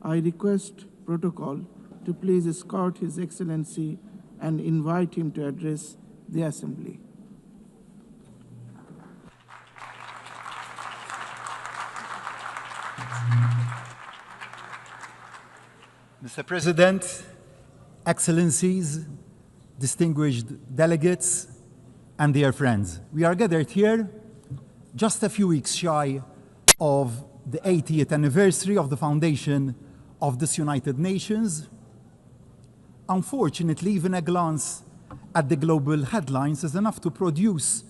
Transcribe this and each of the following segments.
I request protocol to please escort His Excellency and invite him to address the Assembly. Mr. President, Excellencies, distinguished delegates, and dear friends, we are gathered here just a few weeks shy of the 80th anniversary of the foundation of this United Nations. Unfortunately, even a glance at the global headlines is enough to produce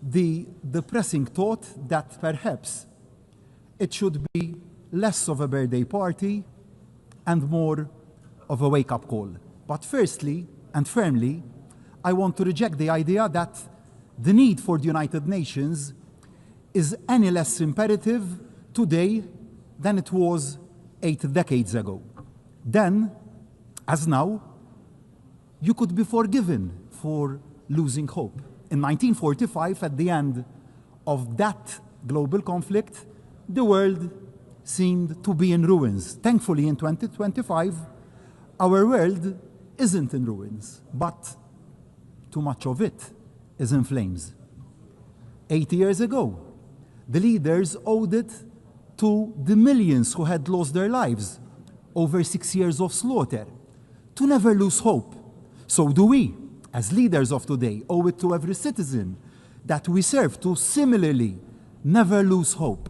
the depressing thought that perhaps it should be less of a birthday party and more of a wake-up call. But firstly and firmly, I want to reject the idea that the need for the United Nations is any less imperative today than it was 8 decades ago. Then, as now, you could be forgiven for losing hope. In 1945, at the end of that global conflict, the world seemed to be in ruins. Thankfully, in 2025, our world isn't in ruins, but too much of it is in flames. 80 years ago, the leaders owed it to the millions who had lost their lives over 6 years of slaughter to never lose hope. So do we, as leaders of today, owe it to every citizen that we serve to similarly never lose hope,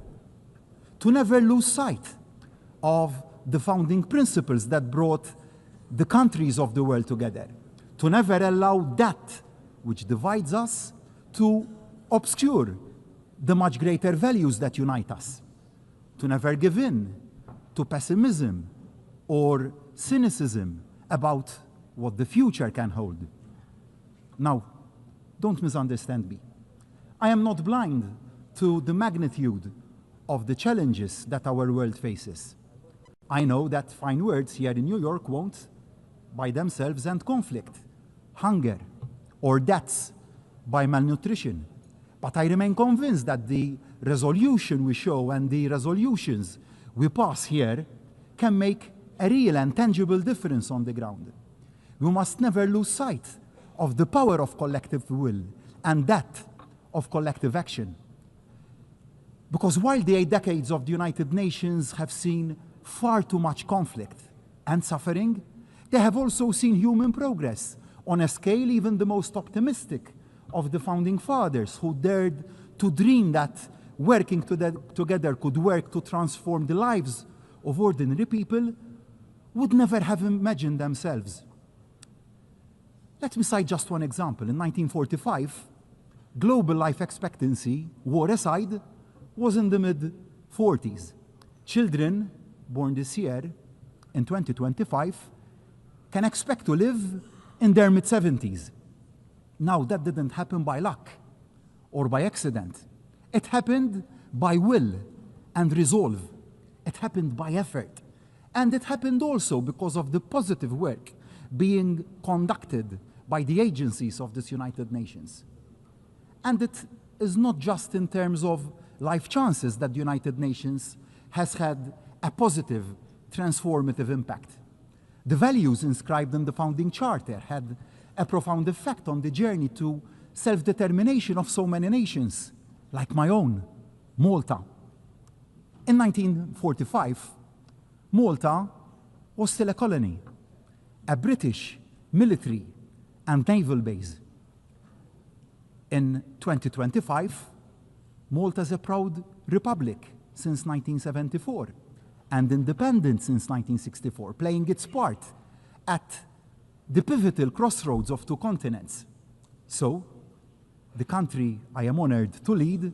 to never lose sight of the founding principles that brought the countries of the world together, to never allow that which divides us to obscure the much greater values that unite us, to never give in to pessimism or cynicism about what the future can hold. Now, don't misunderstand me. I am not blind to the magnitude of the challenges that our world faces. I know that fine words here in New York won't, by themselves, end conflict, hunger, or deaths by malnutrition. But I remain convinced that the resolution we show and the resolutions we pass here can make a real and tangible difference on the ground. We must never lose sight of the power of collective will and that of collective action. Because while the 8 decades of the United Nations have seen far too much conflict and suffering, they have also seen human progress on a scale even the most optimistic of the founding fathers, who dared to dream that working together could work to transform the lives of ordinary people, would never have imagined themselves. Let me cite just one example. In 1945, global life expectancy, war aside, was in the mid-40s. Children born this year, in 2025, can expect to live in their mid-70s. Now, that didn't happen by luck or by accident. It happened by will and resolve. It happened by effort. And it happened also because of the positive work being conducted by the agencies of this United Nations. And it is not just in terms of life chances that the United Nations has had a positive, transformative impact. The values inscribed in the founding charter had a profound effect on the journey to self-determination of so many nations, like my own, Malta. In 1945, Malta was still a colony, a British military and naval base. In 2025, Malta is a proud republic since 1974 and independent since 1964, playing its part at the pivotal crossroads of 2 continents. So, the country I am honored to lead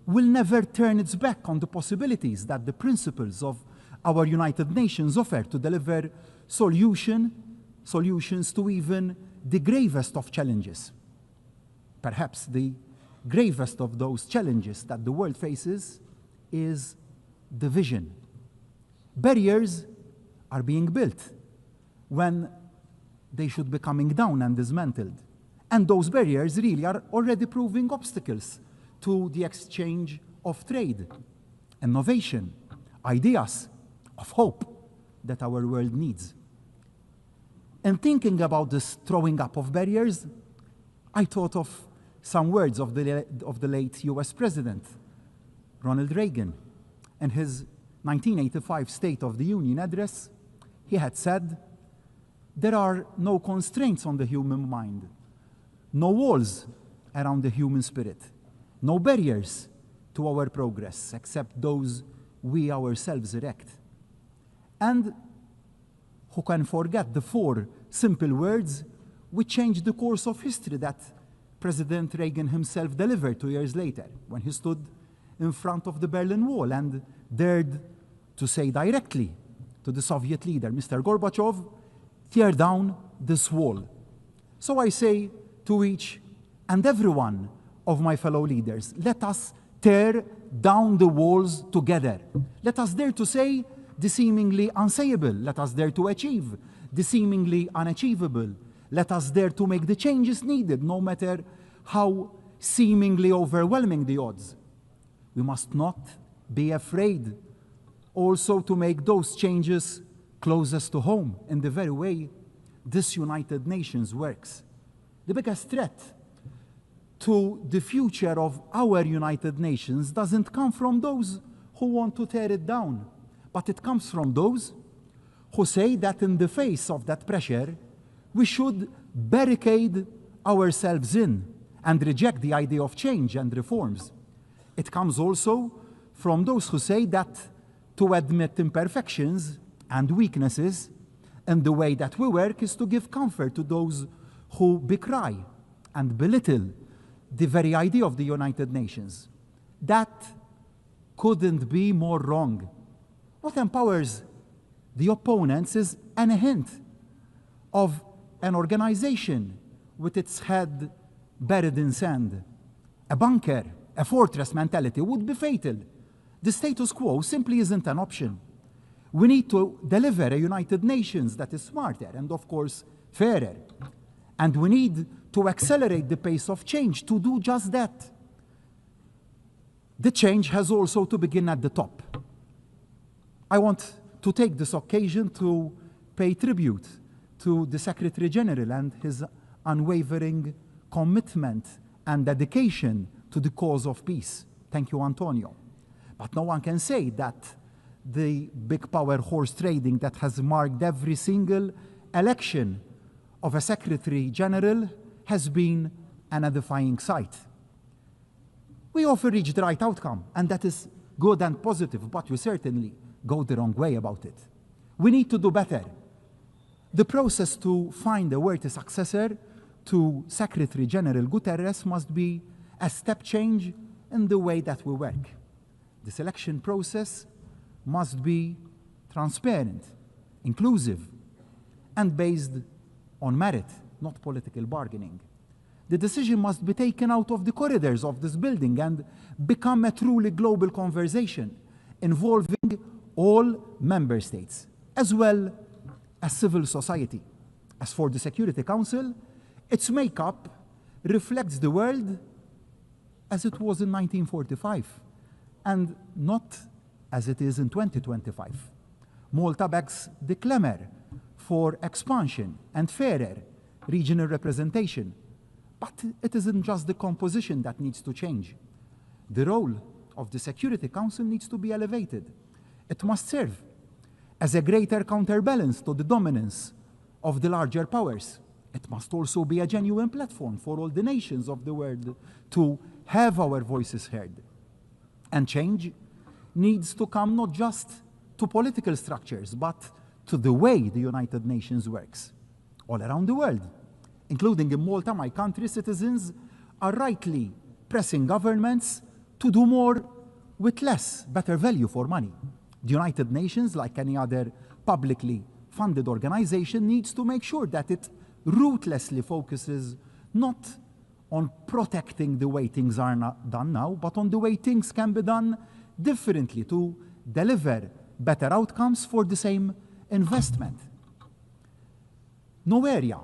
will never turn its back on the possibilities that the principles of our United Nations offer to deliver solutions to even the gravest of challenges. Perhaps the gravest of those challenges that the world faces is division. Barriers are being built when they should be coming down and dismantled. And those barriers really are already proving obstacles to the exchange of trade, innovation, ideas, of hope, that our world needs. In thinking about this throwing up of barriers, I thought of some words of the late US President, Ronald Reagan. In his 1985 State of the Union address, he had said, "There are no constraints on the human mind, no walls around the human spirit, no barriers to our progress except those we ourselves erect." And who can forget the 4 simple words which changed the course of history that President Reagan himself delivered 2 years later when he stood in front of the Berlin Wall and dared to say directly to the Soviet leader, Mr. Gorbachev, "Tear down this wall." So I say to each and every one of my fellow leaders, let us tear down the walls together. Let us dare to say the seemingly unsayable. Let us dare to achieve the seemingly unachievable. Let us dare to make the changes needed, no matter how seemingly overwhelming the odds. We must not be afraid also to make those changes closest to home in the very way this United Nations works. The biggest threat to the future of our United Nations doesn't come from those who want to tear it down, but it comes from those who say that in the face of that pressure, we should barricade ourselves in and reject the idea of change and reforms. It comes also from those who say that to admit imperfections and weaknesses in the way that we work is to give comfort to those who decry and belittle the very idea of the United Nations. That couldn't be more wrong. What empowers the opponents is a hint of an organization with its head buried in sand. A bunker, a fortress mentality would be fatal. The status quo simply isn't an option. We need to deliver a United Nations that is smarter and, of course, fairer. And we need to accelerate the pace of change to do just that. The change has also to begin at the top. I want to take this occasion to pay tribute to the Secretary General and his unwavering commitment and dedication to the cause of peace. Thank you, Antonio. But no one can say that the big power horse trading that has marked every single election of a Secretary General has been an edifying sight. We often reach the right outcome, and that is good and positive, but we certainly go the wrong way about it. We need to do better. The process to find a worthy successor to Secretary General Guterres must be a step change in the way that we work. The selection process must be transparent, inclusive, and based on merit, not political bargaining. The decision must be taken out of the corridors of this building and become a truly global conversation involving all member states, as well as civil society. As for the Security Council, its makeup reflects the world as it was in 1945 and not as it is in 2025. Malta begs the clamor for expansion and fairer regional representation. But it isn't just the composition that needs to change. The role of the Security Council needs to be elevated. It must serve as a greater counterbalance to the dominance of the larger powers. It must also be a genuine platform for all the nations of the world to have our voices heard. And change needs to come not just to political structures, but to the way the United Nations works. All around the world, including in Malta, my country, citizens are rightly pressing governments to do more with less, better value for money. The United Nations, like any other publicly funded organization, needs to make sure that it ruthlessly focuses not on protecting the way things are not done now, but on the way things can be done differently to deliver better outcomes for the same investment. No area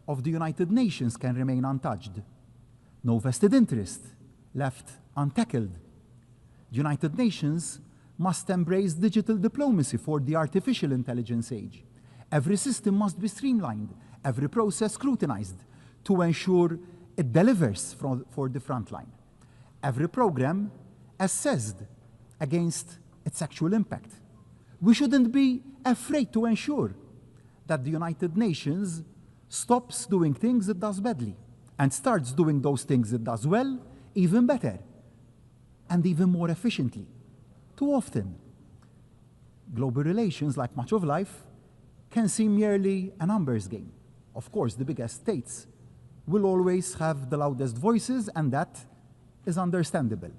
of the United Nations can remain untouched. No vested interest left untackled. The United Nations must embrace digital diplomacy for the artificial intelligence age. Every system must be streamlined, every process scrutinized to ensure it delivers for the front line. Every program assessed against its actual impact. We shouldn't be afraid to ensure that the United Nations stops doing things it does badly and starts doing those things it does well, even better, and even more efficiently. Too often, global relations, like much of life, can seem merely a numbers game. Of course, the biggest states will always have the loudest voices, and that is understandable.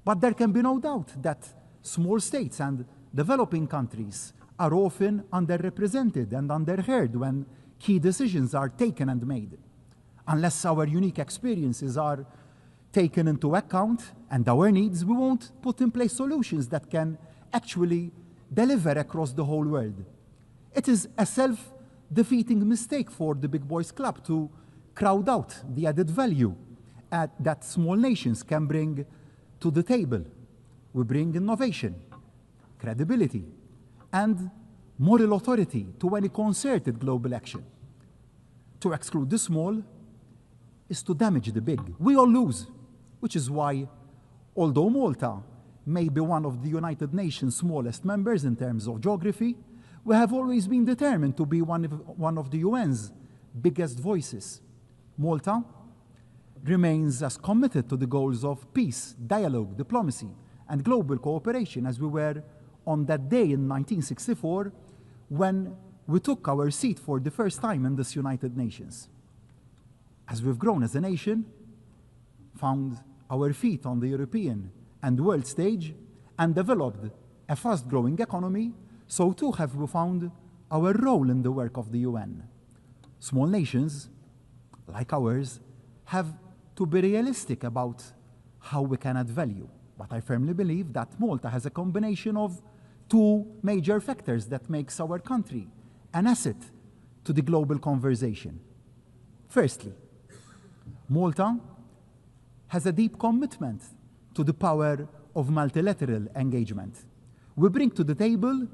But there can be no doubt that small states and developing countries are often underrepresented and underheard when key decisions are taken and made. Unless our unique experiences are taken into account and our needs, we won't put in place solutions that can actually deliver across the whole world. It is a self-defeating mistake for the big boys club to crowd out the added value that small nations can bring to the table. We bring innovation, credibility, and moral authority to any concerted global action. To exclude the small is to damage the big. We all lose, which is why, although Malta may be one of the United Nations' smallest members in terms of geography, we have always been determined to be one of the UN's biggest voices. Malta remains as committed to the goals of peace, dialogue, diplomacy, and global cooperation as we were on that day in 1964 when we took our seat for the first time in this United Nations. As we've grown as a nation, found our feet on the European and world stage, and developed a fast-growing economy, so too have we found our role in the work of the UN. Small nations, like ours, have to be realistic about how we can add value. But I firmly believe that Malta has a combination of two major factors that makes our country an asset to the global conversation. Firstly, Malta has a deep commitment to the power of multilateral engagement. We bring to the table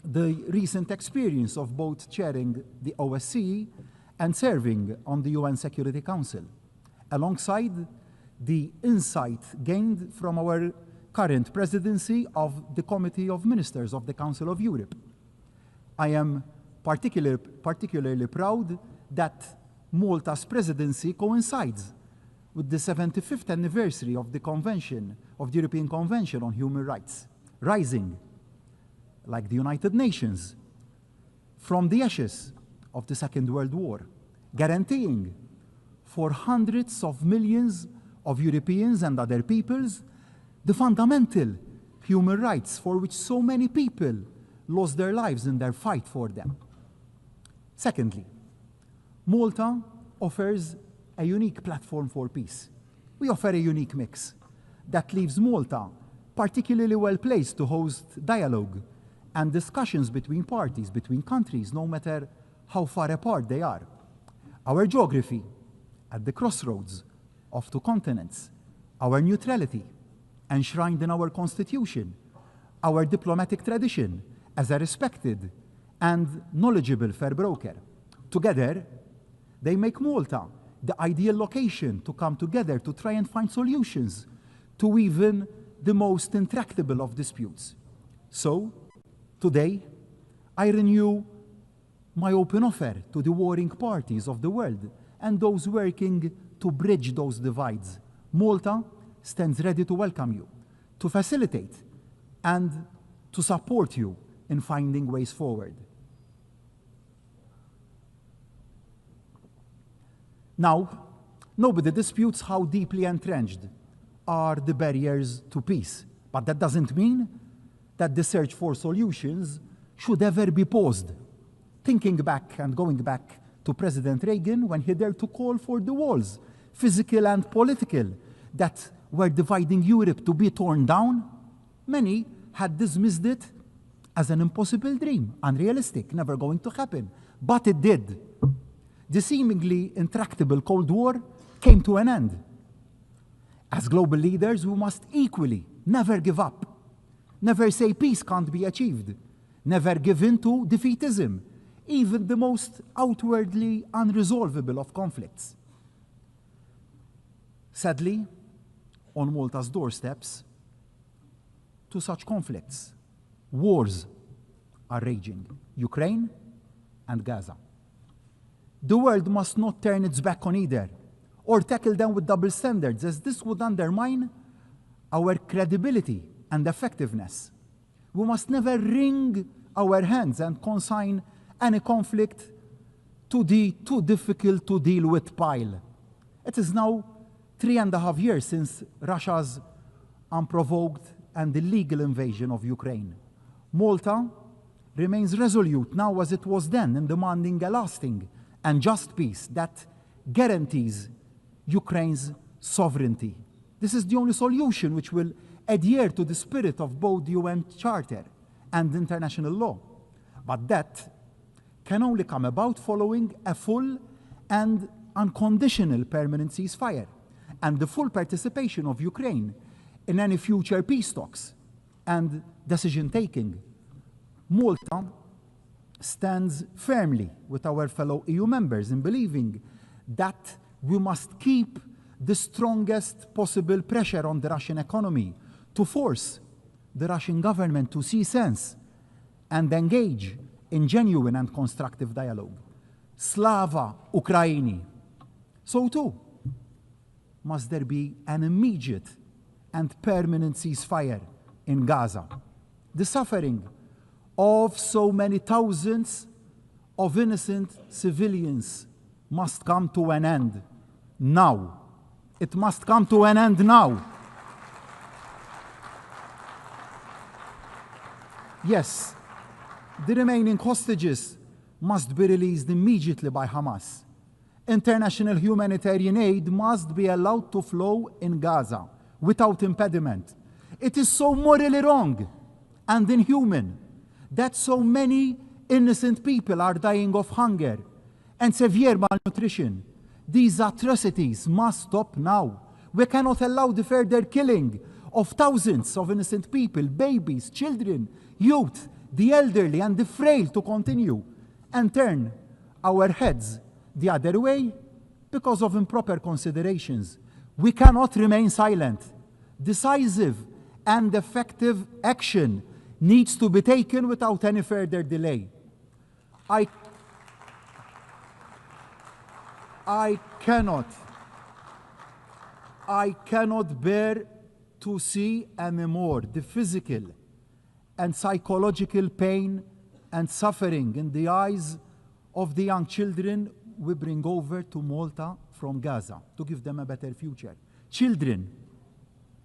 the recent experience of both chairing the OSCE and serving on the UN Security Council, alongside the insight gained from our current presidency of the Committee of Ministers of the Council of Europe. I am particularly proud that Malta's presidency coincides with the 75th anniversary of the Convention, of the European Convention on Human Rights, rising, like the United Nations, from the ashes of the Second World War, guaranteeing for hundreds of millions of Europeans and other peoples the fundamental human rights for which so many people lost their lives in their fight for them. Secondly, Malta offers a unique platform for peace. We offer a unique mix that leaves Malta particularly well placed to host dialogue and discussions between parties, between countries, no matter how far apart they are. Our geography at the crossroads of two continents, our neutrality enshrined in our constitution, our diplomatic tradition as a respected and knowledgeable fair broker. Together, they make Malta the ideal location to come together to try and find solutions to even the most intractable of disputes. So, today, I renew my open offer to the warring parties of the world and those working to bridge those divides. Malta stands ready to welcome you, to facilitate, and to support you in finding ways forward. Now, nobody disputes how deeply entrenched are the barriers to peace, but that doesn't mean that the search for solutions should ever be paused. Thinking back and going back to President Reagan when he dared to call for the walls, physical and political, that were dividing Europe to be torn down, many had dismissed it as an impossible dream, unrealistic, never going to happen. But it did. The seemingly intractable Cold War came to an end. As global leaders, we must equally never give up, Never say peace can't be achieved. Never give in to defeatism, even the most outwardly unresolvable of conflicts. Sadly, on Malta's doorsteps, to such conflicts, wars are raging, Ukraine and Gaza. The world must not turn its back on either, or tackle them with double standards, as this would undermine our credibility and effectiveness. We must never wring our hands and consign any conflict to the too difficult to deal with pile. It is now 3.5 years since Russia's unprovoked and illegal invasion of Ukraine. Malta remains resolute now as it was then in demanding a lasting and just peace that guarantees Ukraine's sovereignty. This is the only solution which will adhere to the spirit of both the UN Charter and international law. But that can only come about following a full and unconditional permanent ceasefire and the full participation of Ukraine in any future peace talks and decision-taking. Malta stands firmly with our fellow EU members in believing that we must keep the strongest possible pressure on the Russian economy to force the Russian government to see sense and engage in genuine and constructive dialogue. Slava Ukraini. So too, must there be an immediate and permanent ceasefire in Gaza. The suffering of so many thousands of innocent civilians must come to an end now. It must come to an end now. Yes, the remaining hostages must be released immediately by Hamas. International humanitarian aid must be allowed to flow in Gaza without impediment. It is so morally wrong and inhuman that so many innocent people are dying of hunger and severe malnutrition. These atrocities must stop now. We cannot allow the further killing of thousands of innocent people, babies, children, youth, the elderly and the frail to continue and turn our heads the other way because of improper considerations. We cannot remain silent. Decisive and effective action needs to be taken without any further delay. I cannot bear to see anymore the physical and psychological pain and suffering in the eyes of the young children we bring over to Malta from Gaza to give them a better future. Children,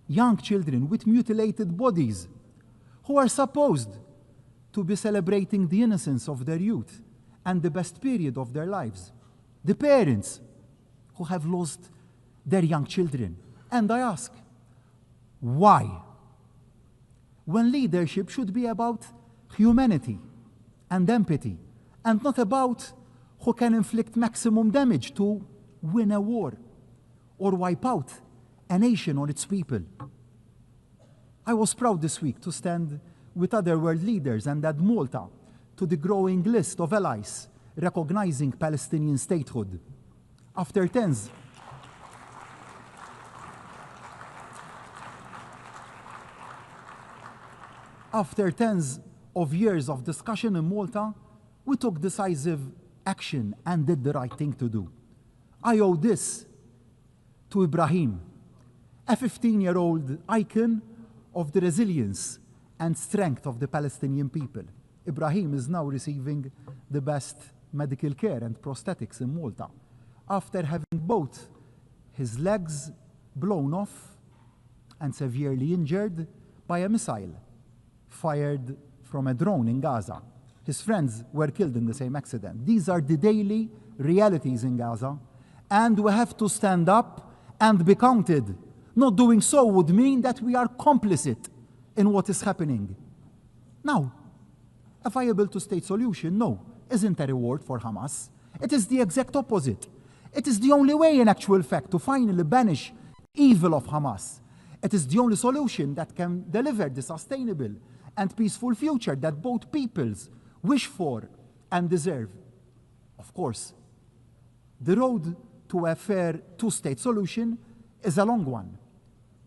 young children with mutilated bodies who are supposed to be celebrating the innocence of their youth and the best period of their lives. The parents who have lost their young children. And I ask, why? When leadership should be about humanity and empathy, and not about who can inflict maximum damage to win a war or wipe out a nation or its people. I was proud this week to stand with other world leaders and add Malta to the growing list of allies recognizing Palestinian statehood. After tens of years of discussion in Malta, we took decisive action and did the right thing to do. I owe this to Ibrahim, a 15-year-old icon of the resilience and strength of the Palestinian people. Ibrahim is now receiving the best medical care and prosthetics in Malta after having both his legs blown off and severely injured by a missile fired from a drone in Gaza. His friends were killed in the same accident. These are the daily realities in Gaza, and we have to stand up and be counted. Not doing so would mean that we are complicit in what is happening. Now, a viable two-state solution, no, isn't a reward for Hamas. It is the exact opposite. It is the only way, in actual fact, to finally banish evil of Hamas. It is the only solution that can deliver the sustainable and peaceful future that both peoples wish for and deserve. Of course, the road to a fair two-state solution is a long one,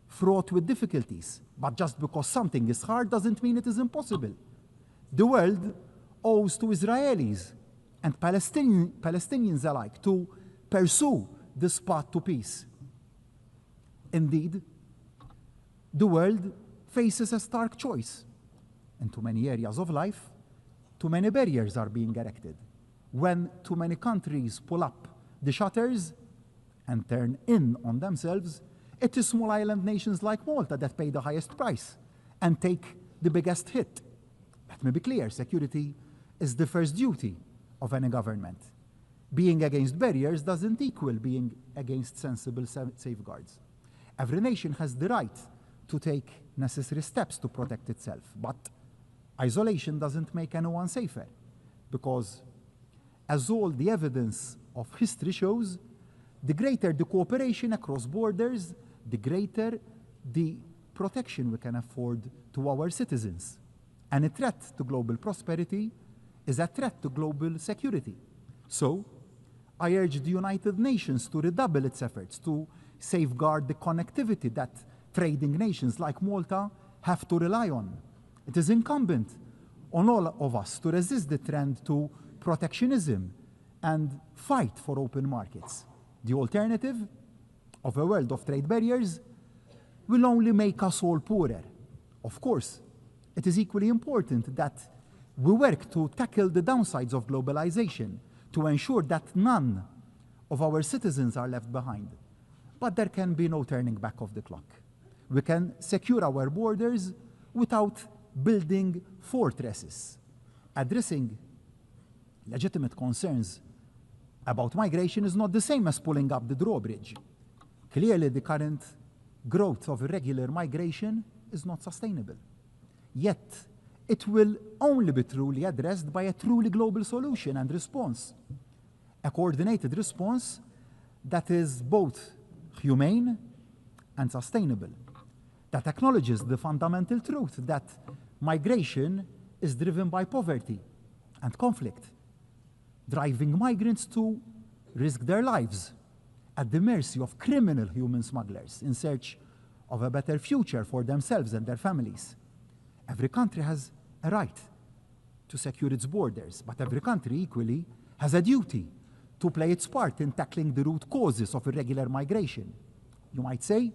fraught with difficulties. But just because something is hard doesn't mean it is impossible. The world owes to Israelis and Palestinians alike to pursue this path to peace. Indeed, the world faces a stark choice. In too many areas of life, too many barriers are being erected. When too many countries pull up the shutters and turn in on themselves, it is small island nations like Malta that pay the highest price and take the biggest hit. Let me be clear, security is the first duty of any government. Being against barriers doesn't equal being against sensible safeguards. Every nation has the right to take necessary steps to protect itself, but isolation doesn't make anyone safer, because as all the evidence of history shows, the greater the cooperation across borders, the greater the protection we can afford to our citizens. And a threat to global prosperity is a threat to global security. So, I urge the United Nations to redouble its efforts to safeguard the connectivity that trading nations like Malta have to rely on. It is incumbent on all of us to resist the trend to protectionism and fight for open markets. The alternative of a world of trade barriers will only make us all poorer. Of course, it is equally important that we work to tackle the downsides of globalization, to ensure that none of our citizens are left behind. But there can be no turning back of the clock. We can secure our borders without building fortresses. Addressing legitimate concerns about migration is not the same as pulling up the drawbridge. Clearly, the current growth of irregular migration is not sustainable. Yet, it will only be truly addressed by a truly global solution and response. A coordinated response that is both humane and sustainable, that acknowledges the fundamental truth that migration is driven by poverty and conflict, driving migrants to risk their lives at the mercy of criminal human smugglers in search of a better future for themselves and their families. Every country has a right to secure its borders, but every country equally has a duty to play its part in tackling the root causes of irregular migration. You might say,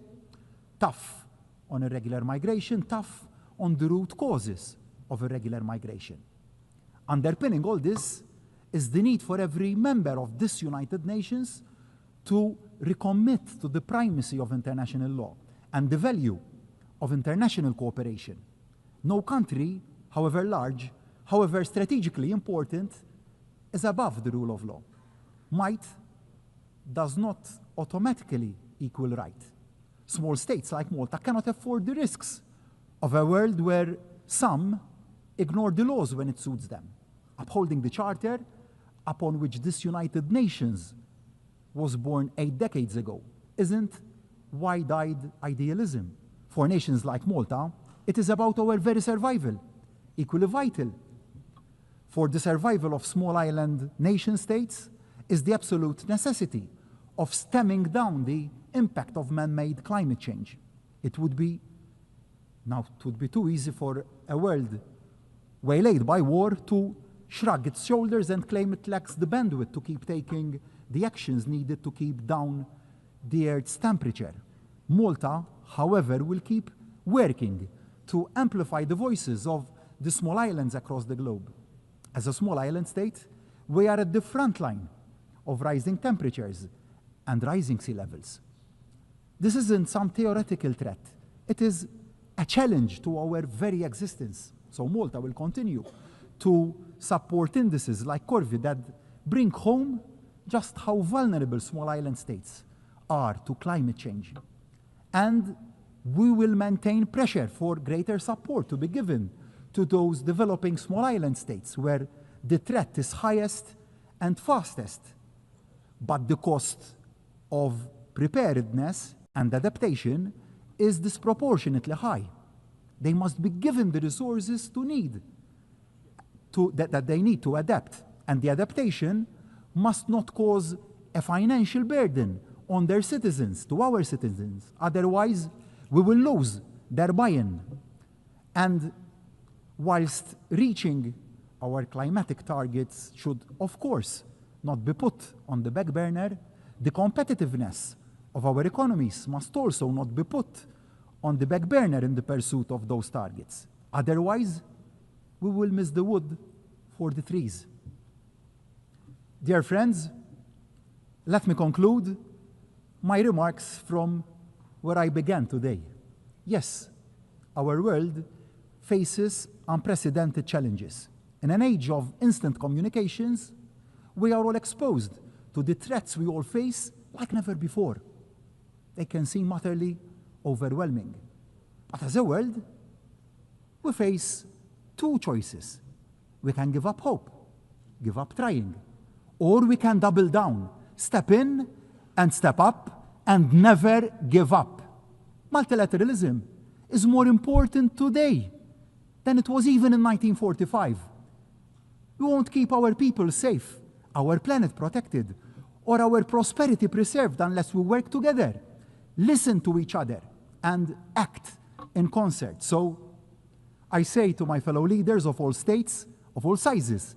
tough on irregular migration, tough on the root causes of irregular migration. Underpinning all this is the need for every member of this United Nations to recommit to the primacy of international law and the value of international cooperation. No country, however large, however strategically important, is above the rule of law. Might does not automatically equal right. Small states like Malta cannot afford the risks of a world where some ignore the laws when it suits them. Upholding the charter upon which this United Nations was born 8 decades ago isn't wide-eyed idealism. For nations like Malta, it is about our very survival, equally vital. For the survival of small island nation states is the absolute necessity of stemming down the impact of man-made climate change. It would be too easy for a world waylaid by war to shrug its shoulders and claim it lacks the bandwidth to keep taking the actions needed to keep down the Earth's temperature. Malta, however, will keep working to amplify the voices of the small islands across the globe. As a small island state, we are at the front line of rising temperatures and rising sea levels. This isn't some theoretical threat. It is a challenge to our very existence. So Malta will continue to support indices like Corvi that bring home just how vulnerable small island states are to climate change. And we will maintain pressure for greater support to be given to those developing small island states where the threat is highest and fastest. But the cost of preparedness and adaptation is disproportionately high. They must be given the resources that they need to adapt. And the adaptation must not cause a financial burden on their citizens, to our citizens. Otherwise, we will lose their buy-in. And whilst reaching our climatic targets should, of course, not be put on the back burner, the competitiveness of our economies must also not be put on the back burner in the pursuit of those targets. Otherwise, we will miss the wood for the trees. Dear friends, let me conclude my remarks from where I began today. Yes, our world faces unprecedented challenges. In an age of instant communications, we are all exposed to the threats we all face like never before. They can seem utterly overwhelming. But as a world, we face two choices. We can give up hope, give up trying, or we can double down, step in and step up and never give up. Multilateralism is more important today than it was even in 1945. We won't keep our people safe, our planet protected, or our prosperity preserved unless we work together, listen to each other, and act in concert. So I say to my fellow leaders of all states, of all sizes,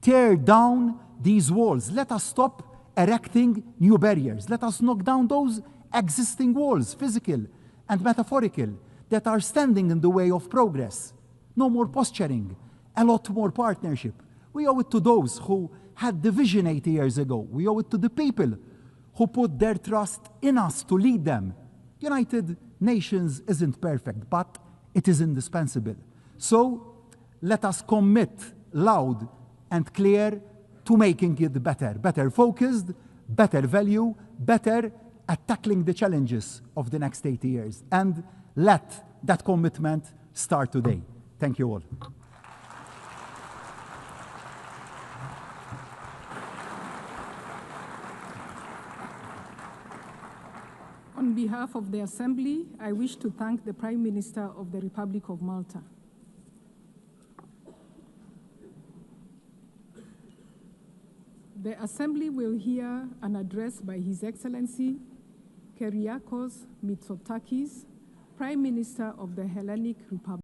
tear down these walls. Let us stop erecting new barriers. Let us knock down those existing walls, physical and metaphorical, that are standing in the way of progress. No more posturing, a lot more partnership. We owe it to those who had the vision 80 years ago. We owe it to the people who put their trust in us to lead them. United Nations isn't perfect, but it is indispensable. So let us commit loud and clear to making it better, better focused, better value, better at tackling the challenges of the next 80 years. And let that commitment start today. Thank you all. On behalf of the Assembly, I wish to thank the Prime Minister of the Republic of Malta. The Assembly will hear an address by His Excellency Kyriakos Mitsotakis, Prime Minister of the Hellenic Republic.